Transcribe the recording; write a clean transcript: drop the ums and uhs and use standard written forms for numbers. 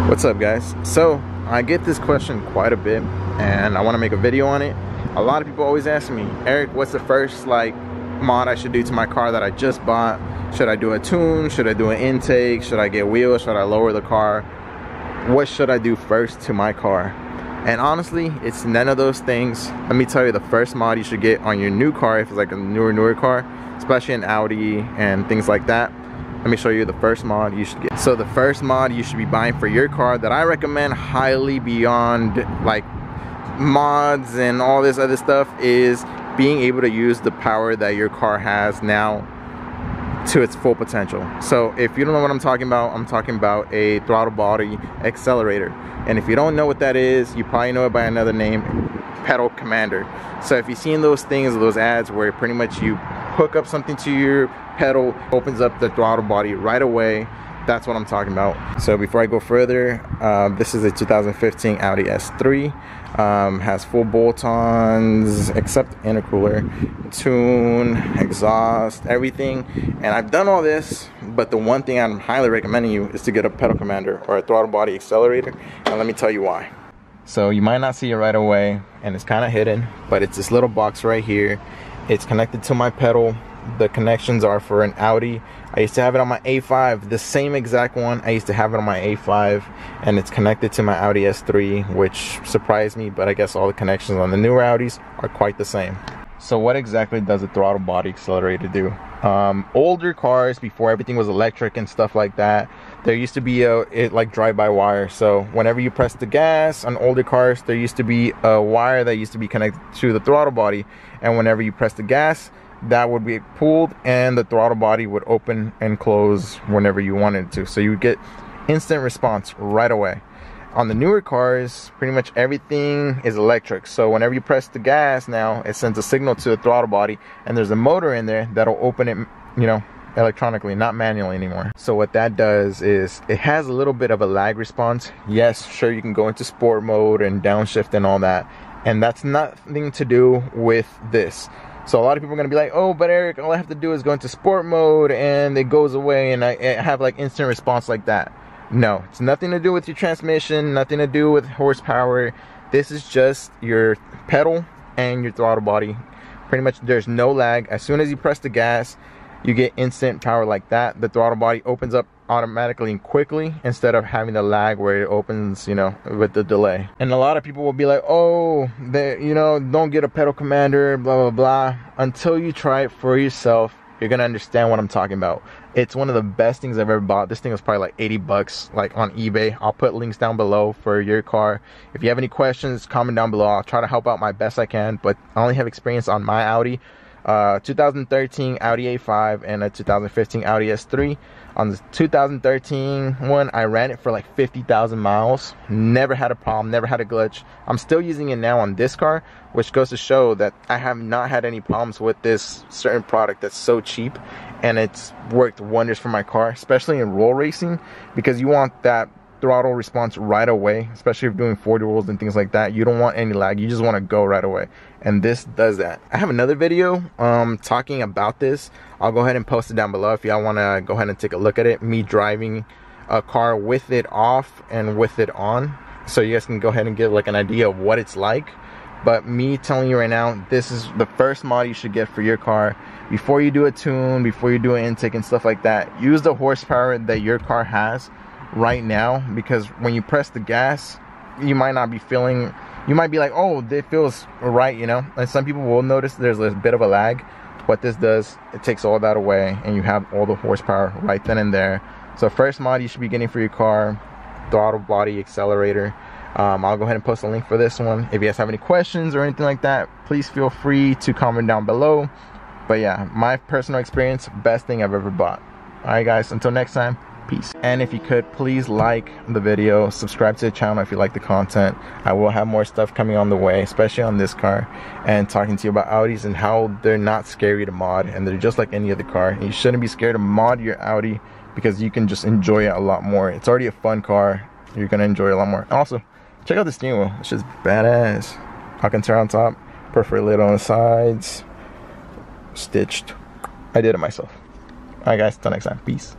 What's up, guys? So I get this question quite a bit and I want to make a video on it. A lot of people always ask me, Eric, what's the first mod I should do to my car that I just bought? Should I do a tune? Should I do an intake? Should I get wheels? Should I lower the car? What should I do first to my car? And honestly, it's none of those things. Let me tell you the first mod you should get on your new car, if it's like a newer car, especially an Audi and things like that. Let me show you the first mod you should get. So the first mod you should be buying for your car that I recommend highly beyond like mods and all this other stuff is being able to use the power that your car has now to its full potential. So if you don't know what I'm talking about a throttle body accelerator. And if you don't know what that is, you probably know it by another name, pedal commander. So if you've seen those things, those ads where pretty much you hook up something to your pedal, opens up the throttle body right away, that's what I'm talking about. So before I go further, this is a 2015 Audi S3. Has full bolt-ons except intercooler, tune, exhaust, everything. And I've done all this, but the one thing I'm highly recommending you is to get a pedal commander or a throttle body accelerator. And let me tell you why. So you might not see it right away, and it's kind of hidden, but it's this little box right here. It's connected to my pedal. The connections are for an Audi. I used to have it on my A5, the same exact one. I used to have it on my A5, and it's connected to my Audi S3, which surprised me, but I guess all the connections on the newer Audis are quite the same. So what exactly does a throttle body accelerator do? Older cars, before everything was electric and stuff like that, there used to be like drive-by-wire. So whenever you press the gas on older cars, there used to be a wire that used to be connected to the throttle body, and whenever you press the gas, that would be pulled and the throttle body would open and close whenever you wanted it to. So you would get instant response right away. On the newer cars, pretty much everything is electric. So whenever you press the gas now, it sends a signal to the throttle body, and there's a motor in there that'll open it, electronically, not manually anymore. So what that does is it has a little bit of a lag response. Yes, sure, you can go into sport mode and downshift and all that, and that's nothing to do with this. So a lot of people are going to be like, oh, but Eric, all I have to do is go into sport mode and it goes away and I have like instant response like that. No, it's nothing to do with your transmission, nothing to do with horsepower. This is just your pedal and your throttle body. Pretty much there's no lag. As soon as you press the gas, you get instant power like that. The throttle body opens up automatically and quickly instead of having the lag where it opens, with the delay. And a lot of people will be like, oh, don't get a pedal commander, blah, blah, blah. Until you try it for yourself, you're gonna understand what I'm talking about. It's one of the best things I've ever bought. This thing was probably like 80 bucks, like on eBay. I'll put links down below for your car. If you have any questions, comment down below. I'll try to help out my best I can, but I only have experience on my Audi. 2013 Audi A5 and a 2015 Audi S3. On the 2013 one, I ran it for like 50,000 miles. Never had a problem, never had a glitch. I'm still using it now on this car, which goes to show that I have not had any problems with this certain product that's so cheap, and it's worked wonders for my car, especially in roll racing, because you want that throttle response right away, especially if you're doing 40 rolls and things like that. You don't want any lag, you just want to go right away, and this does that. I have another video talking about this. I'll go ahead and post it down below if y'all want to go ahead and take a look at it, me driving a car with it off and with it on, so you guys can go ahead and get like an idea of what it's like. But me telling you right now, this is the first mod you should get for your car. Before you do a tune, before you do an intake and stuff like that, use the horsepower that your car has right now, because when you press the gas, you might not be feeling, you might be like, oh, it feels right, and some people will notice there's a bit of a lag. What this does, it takes all that away and you have all the horsepower right then and there. So first mod you should be getting for your car, throttle body accelerator. I'll go ahead and post a link for this one. If you guys have any questions or anything like that, please feel free to comment down below. But yeah, my personal experience, best thing I've ever bought. Alright guys, until next time, peace. And if you could, please like the video, subscribe to the channel if you like the content. I will have more stuff coming on the way, especially on this car, and talking to you about Audis and how they're not scary to mod, and they're just like any other car. And you shouldn't be scared to mod your Audi, because you can just enjoy it a lot more. It's already a fun car, you're gonna enjoy it a lot more. Also, check out this steering wheel, it's just badass. Alcantara on top, perforated on the sides, stitched. I did it myself. Alright guys, till next time, peace.